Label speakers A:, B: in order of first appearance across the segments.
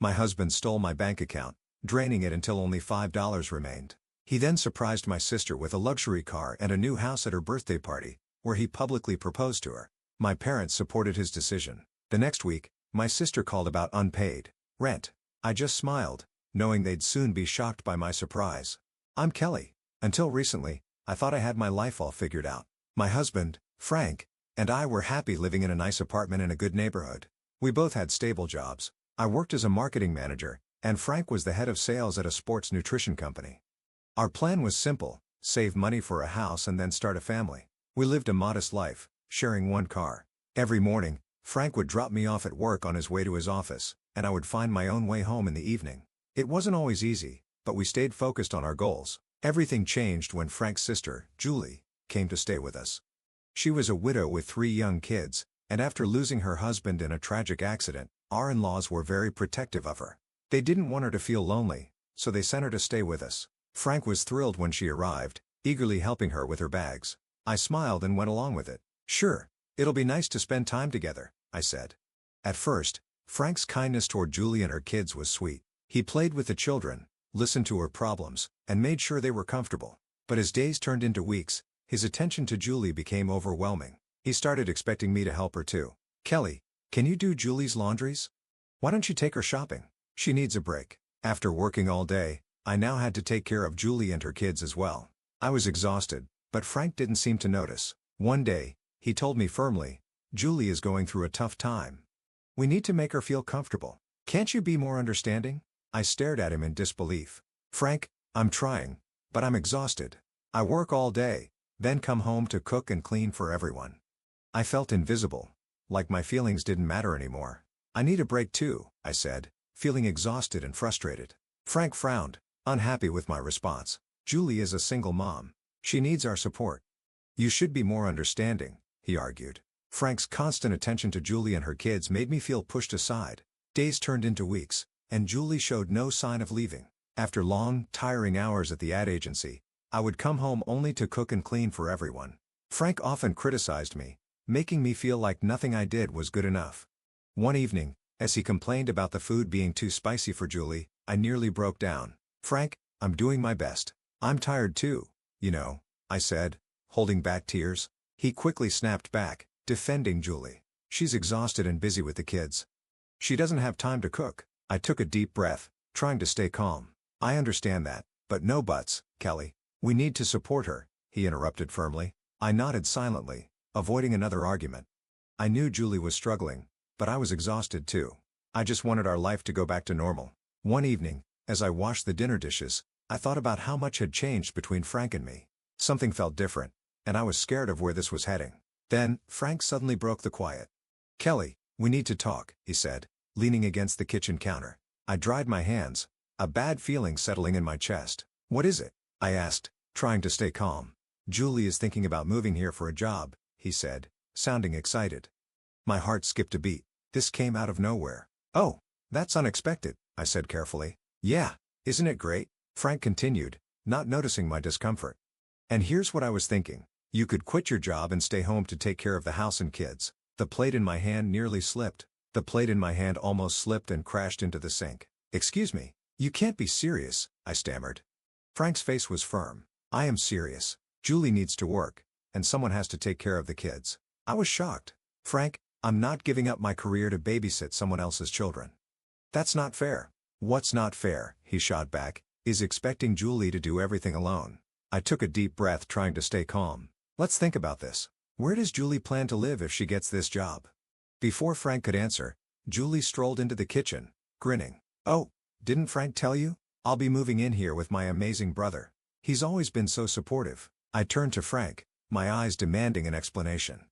A: My husband stole my bank account, draining it until only $5 remained. He then surprised my sister with a luxury car and a new house at her birthday party, where he publicly proposed to her. My parents supported his decision. The next week, my sister called about unpaid rent. I just smiled, knowing they'd soon be shocked by my surprise. I'm Kelly. Until recently, I thought I had my life all figured out. My husband, Frank, and I were happy living in a nice apartment in a good neighborhood. We both had stable jobs. I worked as a marketing manager, and Frank was the head of sales at a sports nutrition company. Our plan was simple: save money for a house and then start a family. We lived a modest life, sharing one car. Every morning, Frank would drop me off at work on his way to his office, and I would find my own way home in the evening. It wasn't always easy, but we stayed focused on our goals. Everything changed when Frank's sister, Julie, came to stay with us. She was a widow with 3 young kids, and after losing her husband in a tragic accident, our in-laws were very protective of her. They didn't want her to feel lonely, so they sent her to stay with us. Frank was thrilled when she arrived, eagerly helping her with her bags. I smiled and went along with it. Sure, it'll be nice to spend time together, I said. At first, Frank's kindness toward Julie and her kids was sweet. He played with the children, listened to her problems, and made sure they were comfortable. But as days turned into weeks, his attention to Julie became overwhelming. He started expecting me to help her too. Kelly, can you do Julie's laundries? Why don't you take her shopping? She needs a break. After working all day, I now had to take care of Julie and her kids as well. I was exhausted, but Frank didn't seem to notice. One day, he told me firmly, "Julie is going through a tough time. We need to make her feel comfortable. Can't you be more understanding?" I stared at him in disbelief. "Frank, I'm trying, but I'm exhausted. I work all day, then come home to cook and clean for everyone." I felt invisible, like my feelings didn't matter anymore. "I need a break too," I said, feeling exhausted and frustrated. Frank frowned, unhappy with my response. "Julie is a single mom. She needs our support. You should be more understanding," he argued. Frank's constant attention to Julie and her kids made me feel pushed aside. Days turned into weeks, and Julie showed no sign of leaving. After long, tiring hours at the ad agency, I would come home only to cook and clean for everyone. Frank often criticized me, making me feel like nothing I did was good enough. One evening, as he complained about the food being too spicy for Julie, I nearly broke down. "Frank, I'm doing my best. I'm tired too, you know," I said, holding back tears. He quickly snapped back, defending Julie. "She's exhausted and busy with the kids. She doesn't have time to cook." I took a deep breath, trying to stay calm. "I understand that, but no buts, Kelly. We need to support her," he interrupted firmly. I nodded silently, avoiding another argument. I knew Julie was struggling, but I was exhausted too. I just wanted our life to go back to normal. One evening, as I washed the dinner dishes, I thought about how much had changed between Frank and me. Something felt different, and I was scared of where this was heading. Then, Frank suddenly broke the quiet. "Kelly, we need to talk," he said, leaning against the kitchen counter. I dried my hands, a bad feeling settling in my chest. "What is it?" I asked, trying to stay calm. "Julie is thinking about moving here for a job," he said, sounding excited. My heart skipped a beat. This came out of nowhere. "Oh, that's unexpected," I said carefully. "Yeah, isn't it great?" Frank continued, not noticing my discomfort. "And here's what I was thinking. You could quit your job and stay home to take care of the house and kids." The plate in my hand nearly slipped. The plate in my hand almost slipped and crashed into the sink. "Excuse me, you can't be serious," I stammered. Frank's face was firm. "I am serious. Julie needs to work, and someone has to take care of the kids." I was shocked. "Frank, I'm not giving up my career to babysit someone else's children. That's not fair." "What's not fair," he shot back, "is expecting Julie to do everything alone." I took a deep breath, trying to stay calm. "Let's think about this. Where does Julie plan to live if she gets this job?" Before Frank could answer, Julie strolled into the kitchen, grinning. "Oh, didn't Frank tell you? I'll be moving in here with my amazing brother. He's always been so supportive." I turned to Frank, my eyes demanding an explanation.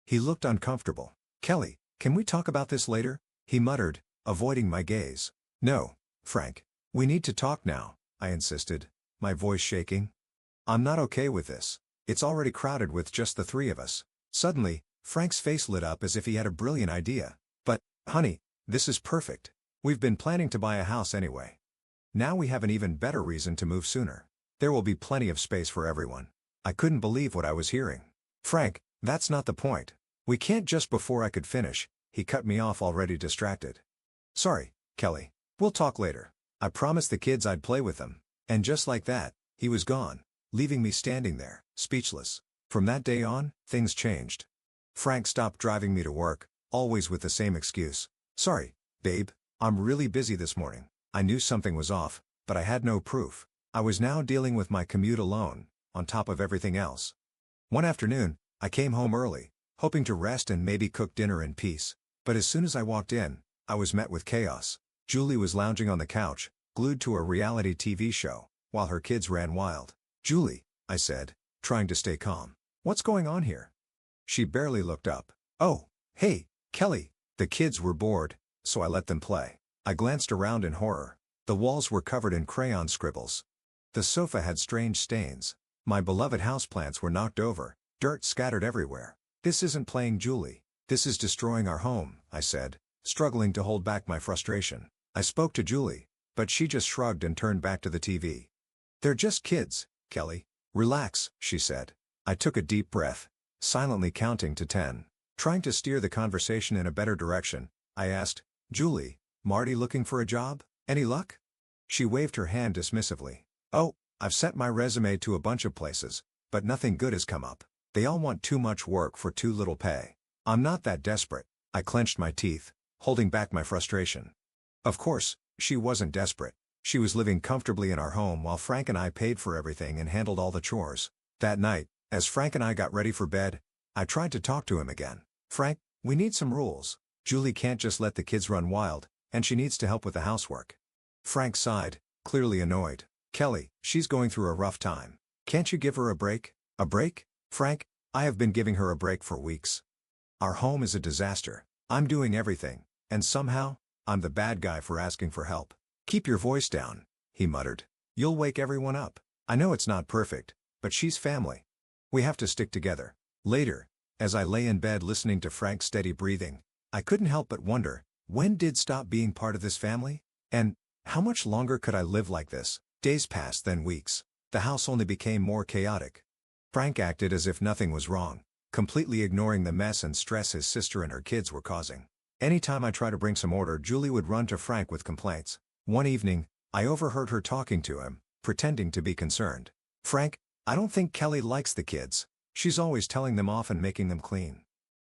A: He looked uncomfortable. "Kelly, can we talk about this later?" he muttered, avoiding my gaze. "No, Frank. We need to talk now," I insisted, my voice shaking. "I'm not okay with this. It's already crowded with just the 3 of us." Suddenly, Frank's face lit up as if he had a brilliant idea. "But, honey, this is perfect. We've been planning to buy a house anyway. Now we have an even better reason to move sooner. There will be plenty of space for everyone." I couldn't believe what I was hearing. "Frank, that's not the point. We can't just..." Before I could finish, he cut me off, already distracted. "Sorry, Kelly. We'll talk later. I promised the kids I'd play with them. And just like that, he was gone, leaving me standing there, speechless. From that day on, things changed. Frank stopped driving me to work, always with the same excuse. Sorry, babe, I'm really busy this morning. I knew something was off, but I had no proof. I was now dealing with my commute alone, on top of everything else. One afternoon, I came home early, hoping to rest and maybe cook dinner in peace. But as soon as I walked in, I was met with chaos. Julie was lounging on the couch, glued to a reality TV show, while her kids ran wild. Julie, I said, trying to stay calm. What's going on here? She barely looked up. Oh, hey, Kelly. The kids were bored, so I let them play. I glanced around in horror. The walls were covered in crayon scribbles. The sofa had strange stains. My beloved houseplants were knocked over, dirt scattered everywhere. This isn't playing, Julie. This is destroying our home, I said, struggling to hold back my frustration. I spoke to Julie, but she just shrugged and turned back to the TV. They're just kids, Kelly. Relax, she said. I took a deep breath, silently counting to 10. Trying to steer the conversation in a better direction, I asked, Julie, Marty looking for a job? Any luck? She waved her hand dismissively. Oh, I've sent my resume to a bunch of places, but nothing good has come up. They all want too much work for too little pay. I'm not that desperate. I clenched my teeth, holding back my frustration. Of course, she wasn't desperate. She was living comfortably in our home while Frank and I paid for everything and handled all the chores. That night, as Frank and I got ready for bed, I tried to talk to him again. Frank, we need some rules. Julie can't just let the kids run wild, and she needs to help with the housework. Frank sighed, clearly annoyed. Kelly, she's going through a rough time. Can't you give her a break? A break? Frank, I have been giving her a break for weeks. Our home is a disaster. I'm doing everything, and somehow, I'm the bad guy for asking for help. Keep your voice down, he muttered. You'll wake everyone up. I know it's not perfect, but she's family. We have to stick together. Later, as I lay in bed listening to Frank's steady breathing, I couldn't help but wonder, when did stop being part of this family? And how much longer could I live like this? Days passed, then weeks. The house only became more chaotic. Frank acted as if nothing was wrong, completely ignoring the mess and stress his sister and her kids were causing. Anytime I tried to bring some order, Julie would run to Frank with complaints. One evening, I overheard her talking to him, pretending to be concerned. Frank, I don't think Kelly likes the kids. She's always telling them off and making them clean.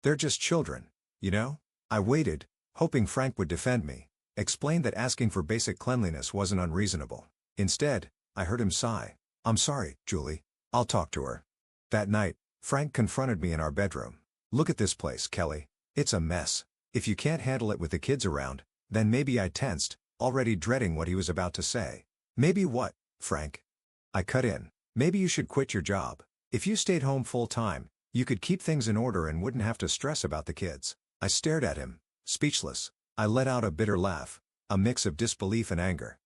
A: They're just children, you know? I waited, hoping Frank would defend me, explain that asking for basic cleanliness wasn't unreasonable. Instead, I heard him sigh. I'm sorry, Julie. I'll talk to her. That night, Frank confronted me in our bedroom. Look at this place, Kelly. It's a mess. If you can't handle it with the kids around, then maybe. I tensed, already dreading what he was about to say. Maybe what, Frank? I cut in. Maybe you should quit your job. If you stayed home full time, you could keep things in order and wouldn't have to stress about the kids. I stared at him, speechless. I let out a bitter laugh, a mix of disbelief and anger.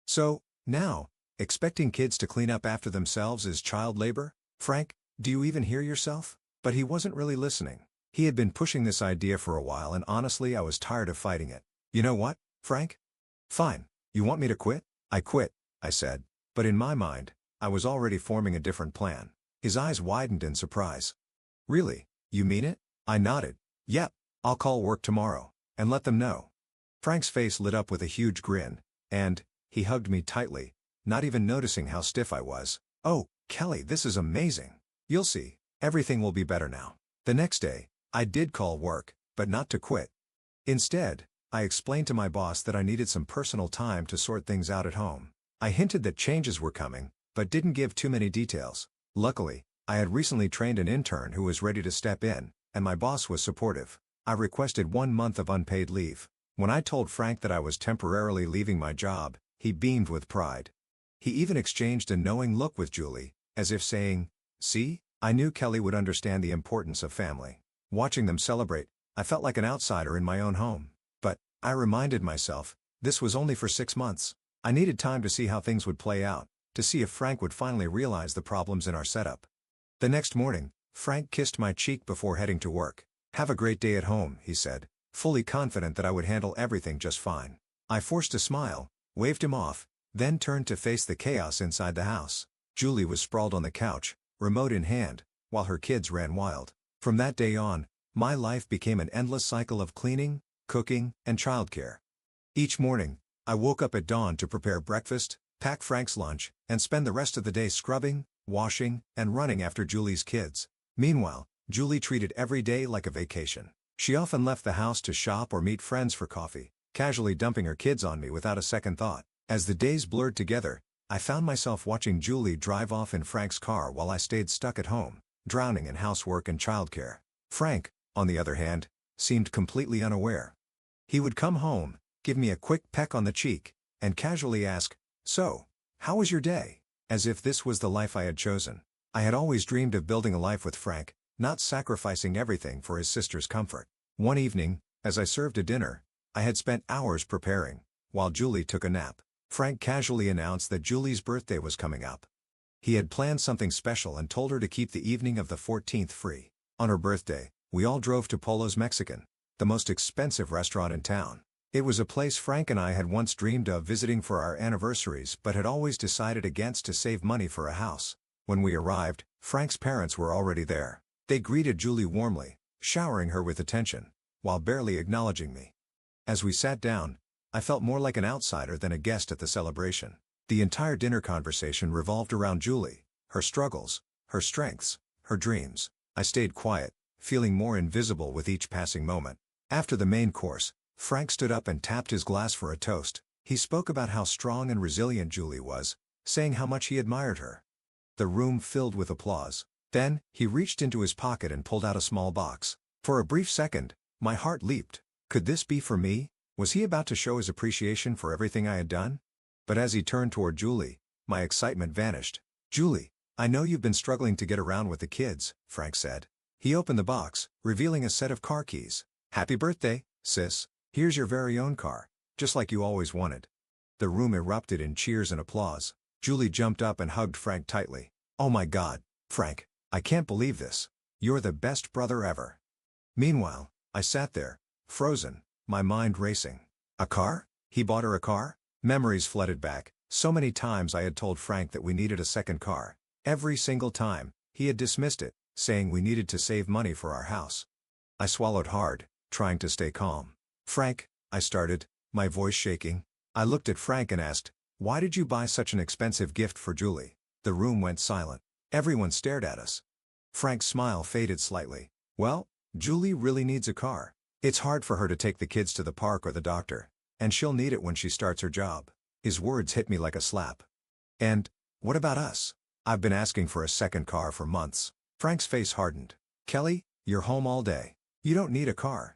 A: So, now, expecting kids to clean up after themselves is child labor? Frank, do you even hear yourself? But he wasn't really listening. He had been pushing this idea for a while, and honestly I was tired of fighting it. You know what, Frank? Fine. You want me to quit? I quit, I said. But in my mind, I was already forming a different plan. His eyes widened in surprise. Really? You mean it? I nodded. Yep. I'll call work tomorrow, and let them know. Frank's face lit up with a huge grin, and he hugged me tightly, not even noticing how stiff I was. Oh, Kelly, this is amazing. You'll see. Everything will be better now. The next day, I did call work, but not to quit. Instead, I explained to my boss that I needed some personal time to sort things out at home. I hinted that changes were coming, but didn't give too many details. Luckily, I had recently trained an intern who was ready to step in, and my boss was supportive. I requested 1 month of unpaid leave. When I told Frank that I was temporarily leaving my job, he beamed with pride. He even exchanged a knowing look with Julie, as if saying, "See, I knew Kelly would understand the importance of family." Watching them celebrate, I felt like an outsider in my own home. But, I reminded myself, this was only for 6 months. I needed time to see how things would play out, to see if Frank would finally realize the problems in our setup. The next morning, Frank kissed my cheek before heading to work. "Have a great day at home," he said, fully confident that I would handle everything just fine. I forced a smile, waved him off, then turned to face the chaos inside the house. Julie was sprawled on the couch, remote in hand, while her kids ran wild. From that day on, my life became an endless cycle of cleaning, cooking, and childcare. Each morning, I woke up at dawn to prepare breakfast, pack Frank's lunch, and spend the rest of the day scrubbing, washing, and running after Julie's kids. Meanwhile, Julie treated every day like a vacation. She often left the house to shop or meet friends for coffee, casually dumping her kids on me without a second thought. As the days blurred together, I found myself watching Julie drive off in Frank's car while I stayed stuck at home, drowning in housework and childcare. Frank, on the other hand, seemed completely unaware. He would come home, give me a quick peck on the cheek, and casually ask, "So, how was your day?" As if this was the life I had chosen. I had always dreamed of building a life with Frank, not sacrificing everything for his sister's comfort. One evening, as I served a dinner I had spent hours preparing, while Julie took a nap, Frank casually announced that Julie's birthday was coming up. He had planned something special and told her to keep the evening of the 14th free. On her birthday, we all drove to Polo's Mexican, the most expensive restaurant in town. It was a place Frank and I had once dreamed of visiting for our anniversaries but had always decided against to save money for a house. When we arrived, Frank's parents were already there. They greeted Julie warmly, showering her with attention, while barely acknowledging me. As we sat down, I felt more like an outsider than a guest at the celebration. The entire dinner conversation revolved around Julie, her struggles, her strengths, her dreams. I stayed quiet, feeling more invisible with each passing moment. After the main course, Frank stood up and tapped his glass for a toast. He spoke about how strong and resilient Julie was, saying how much he admired her. The room filled with applause. Then, he reached into his pocket and pulled out a small box. For a brief second, my heart leaped. Could this be for me? Was he about to show his appreciation for everything I had done? But as he turned toward Julie, my excitement vanished. "Julie, I know you've been struggling to get around with the kids," Frank said. He opened the box, revealing a set of car keys. "Happy birthday, sis. Here's your very own car, just like you always wanted." The room erupted in cheers and applause. Julie jumped up and hugged Frank tightly. "Oh my God, Frank, I can't believe this. You're the best brother ever." Meanwhile, I sat there, frozen, my mind racing. A car? He bought her a car? Memories flooded back. So many times I had told Frank that we needed a second car. Every single time, he had dismissed it, saying we needed to save money for our house. I swallowed hard, trying to stay calm. "Frank," I started, my voice shaking. I looked at Frank and asked, "Why did you buy such an expensive gift for Julie?" The room went silent. Everyone stared at us. Frank's smile faded slightly. "Well, Julie really needs a car. It's hard for her to take the kids to the park or the doctor, and she'll need it when she starts her job." His words hit me like a slap. "And what about us? I've been asking for a second car for months." Frank's face hardened. "Kelly, you're home all day. You don't need a car."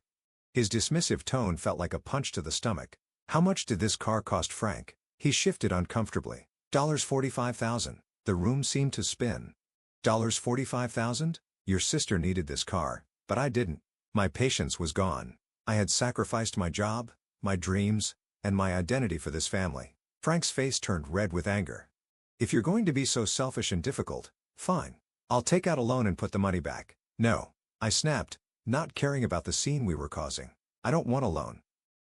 A: His dismissive tone felt like a punch to the stomach. How much did this car cost Frank? He shifted uncomfortably. $45,000. The room seemed to spin. $45,000? Your sister needed this car, but I didn't. My patience was gone. I had sacrificed my job, my dreams, and my identity for this family. Frank's face turned red with anger. "If you're going to be so selfish and difficult, fine. I'll take out a loan and put the money back." "No," I snapped, not caring about the scene we were causing. "I don't want a loan.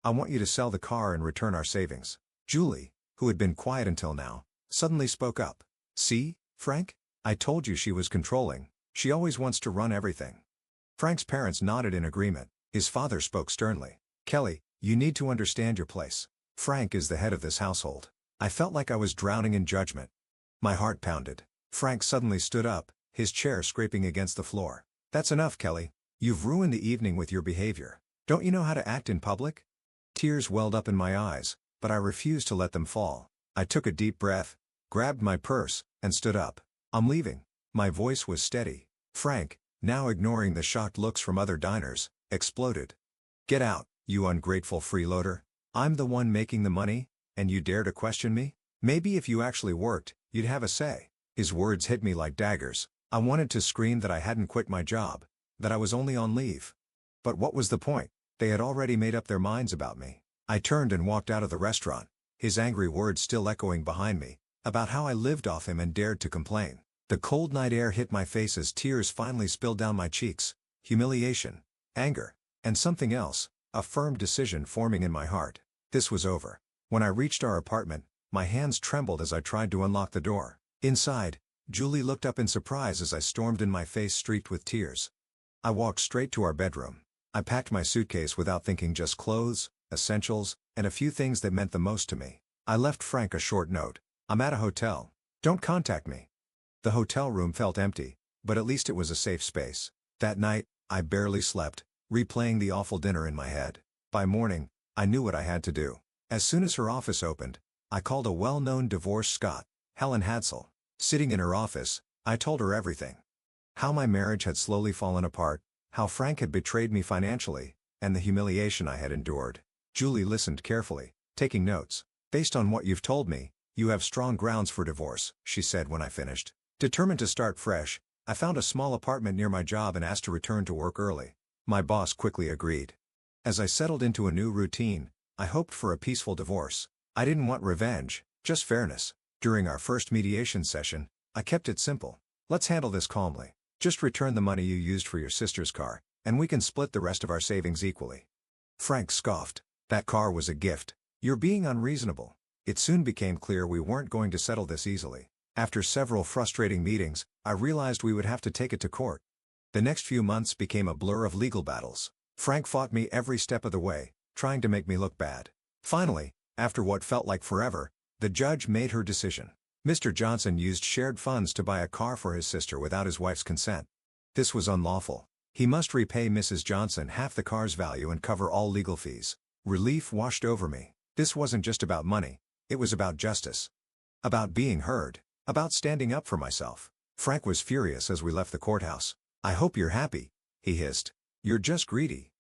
A: I want you to sell the car and return our savings." Julie, who had been quiet until now, suddenly spoke up. "See, Frank? I told you she was controlling. She always wants to run everything." Frank's parents nodded in agreement. His father spoke sternly. "Kelly, you need to understand your place. Frank is the head of this household." I felt like I was drowning in judgment. My heart pounded. Frank suddenly stood up, his chair scraping against the floor. "That's enough, Kelly. You've ruined the evening with your behavior. Don't you know how to act in public?" Tears welled up in my eyes, but I refused to let them fall. I took a deep breath, grabbed my purse, and stood up. "I'm leaving." My voice was steady. Frank, now ignoring the shocked looks from other diners, exploded. "Get out, you ungrateful freeloader. I'm the one making the money, and you dare to question me? Maybe if you actually worked, you'd have a say." His words hit me like daggers. I wanted to scream that I hadn't quit my job, that I was only on leave. But what was the point? They had already made up their minds about me. I turned and walked out of the restaurant, his angry words still echoing behind me, about how I lived off him and dared to complain. The cold night air hit my face as tears finally spilled down my cheeks. Humiliation, anger, and something else, a firm decision forming in my heart. This was over. When I reached our apartment, my hands trembled as I tried to unlock the door. Inside, Julie looked up in surprise as I stormed in, my face streaked with tears. I walked straight to our bedroom. I packed my suitcase without thinking, just clothes, essentials, and a few things that meant the most to me. I left Frank a short note. I'm at a hotel. Don't contact me. The hotel room felt empty, but at least it was a safe space. That night, I barely slept, replaying the awful dinner in my head. By morning, I knew what I had to do. As soon as her office opened, I called a well-known divorce Scot, Helen Hadsell. Sitting in her office, I told her everything. How my marriage had slowly fallen apart, how Frank had betrayed me financially, and the humiliation I had endured. Julie listened carefully, taking notes. Based on what you've told me, you have strong grounds for divorce, she said when I finished. Determined to start fresh, I found a small apartment near my job and asked to return to work early. My boss quickly agreed. As I settled into a new routine, I hoped for a peaceful divorce. I didn't want revenge, just fairness. During our first mediation session, I kept it simple. Let's handle this calmly. Just return the money you used for your sister's car, and we can split the rest of our savings equally. Frank scoffed. That car was a gift. You're being unreasonable. It soon became clear we weren't going to settle this easily. After several frustrating meetings, I realized we would have to take it to court. The next few months became a blur of legal battles. Frank fought me every step of the way, trying to make me look bad. Finally, after what felt like forever, the judge made her decision. Mr. Johnson used shared funds to buy a car for his sister without his wife's consent. This was unlawful. He must repay Mrs. Johnson half the car's value and cover all legal fees. Relief washed over me. This wasn't just about money, it was about justice. About being heard. About standing up for myself. Frank was furious as we left the courthouse. I hope you're happy, he hissed. You're just greedy.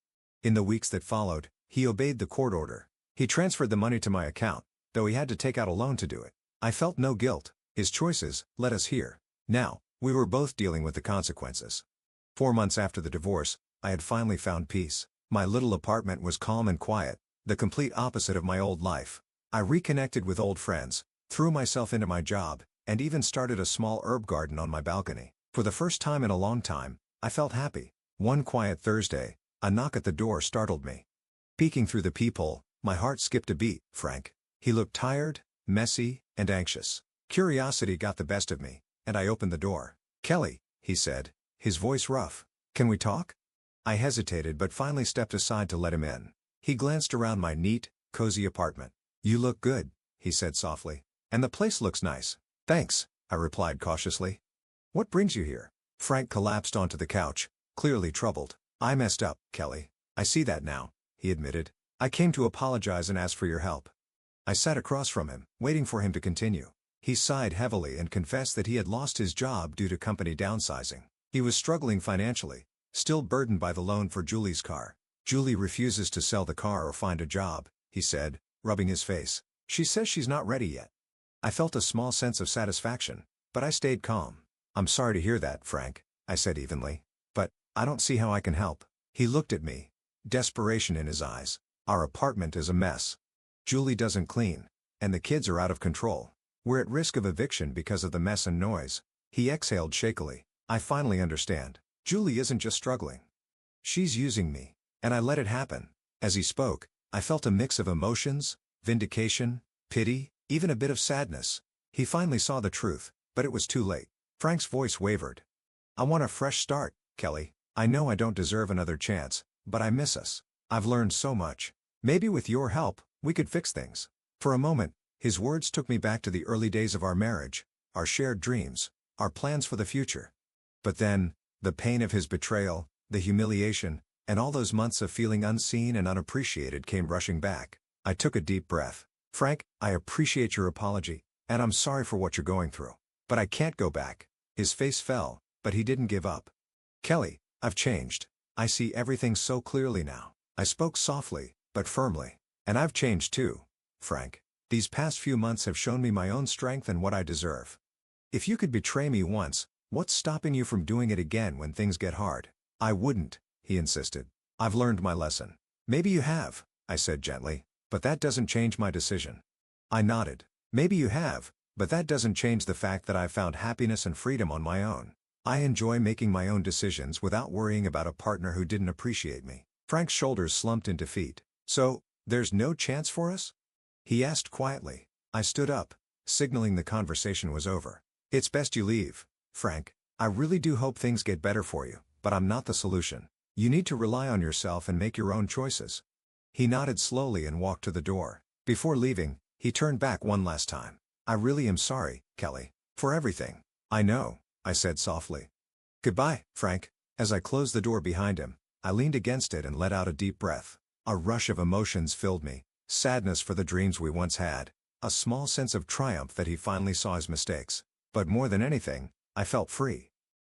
A: In the weeks that followed, he obeyed the court order. He transferred the money to my account, though he had to take out a loan to do it. I felt no guilt. His choices led us here. Now, we were both dealing with the consequences. 4 months after the divorce, I had finally found peace. My little apartment was calm and quiet, the complete opposite of my old life. I reconnected with old friends, threw myself into my job, and even started a small herb garden on my balcony. For the first time in a long time, I felt happy. One quiet Thursday, a knock at the door startled me. Peeking through the peephole, my heart skipped a beat. Frank. He looked tired, messy, and anxious. Curiosity got the best of me, and I opened the door. Kelly, he said, his voice rough. Can we talk? I hesitated but finally stepped aside to let him in. He glanced around my neat, cozy apartment. You look good, he said softly. And the place looks nice. Thanks, I replied cautiously. What brings you here? Frank collapsed onto the couch, clearly troubled. I messed up, Kelly. I see that now, he admitted. I came to apologize and ask for your help. I sat across from him, waiting for him to continue. He sighed heavily and confessed that he had lost his job due to company downsizing. He was struggling financially, still burdened by the loan for Julie's car. Julie refuses to sell the car or find a job, he said, rubbing his face. She says she's not ready yet. I felt a small sense of satisfaction, but I stayed calm. I'm sorry to hear that, Frank, I said evenly. But, I don't see how I can help. He looked at me, desperation in his eyes. Our apartment is a mess. Julie doesn't clean, and the kids are out of control. We're at risk of eviction because of the mess and noise. He exhaled shakily. I finally understand. Julie isn't just struggling. She's using me, and I let it happen. As he spoke, I felt a mix of emotions, vindication, pity, even a bit of sadness. He finally saw the truth, but it was too late. Frank's voice wavered. I want a fresh start, Kelly. I know I don't deserve another chance, but I miss us. I've learned so much. Maybe with your help, we could fix things. For a moment, his words took me back to the early days of our marriage, our shared dreams, our plans for the future. But then, the pain of his betrayal, the humiliation, and all those months of feeling unseen and unappreciated came rushing back. I took a deep breath. Frank, I appreciate your apology, and I'm sorry for what you're going through. But I can't go back. His face fell, but he didn't give up. Kelly, I've changed. I see everything so clearly now. I spoke softly, but firmly. And I've changed too, Frank. These past few months have shown me my own strength and what I deserve. If you could betray me once, what's stopping you from doing it again when things get hard? I wouldn't, he insisted. I've learned my lesson. Maybe you have, I said gently, but that doesn't change my decision. I nodded. Maybe you have, but that doesn't change the fact that I've found happiness and freedom on my own. I enjoy making my own decisions without worrying about a partner who didn't appreciate me. Frank's shoulders slumped in defeat. So, there's no chance for us? He asked quietly. I stood up, signaling the conversation was over. It's best you leave, Frank. I really do hope things get better for you, but I'm not the solution. You need to rely on yourself and make your own choices. He nodded slowly and walked to the door. Before leaving, he turned back one last time. I really am sorry, Kelly, for everything. I know, I said softly. Goodbye, Frank. As I closed the door behind him, I leaned against it and let out a deep breath. A rush of emotions filled me: sadness for the dreams we once had, a small sense of triumph that he finally saw his mistakes. But more than anything, I felt free.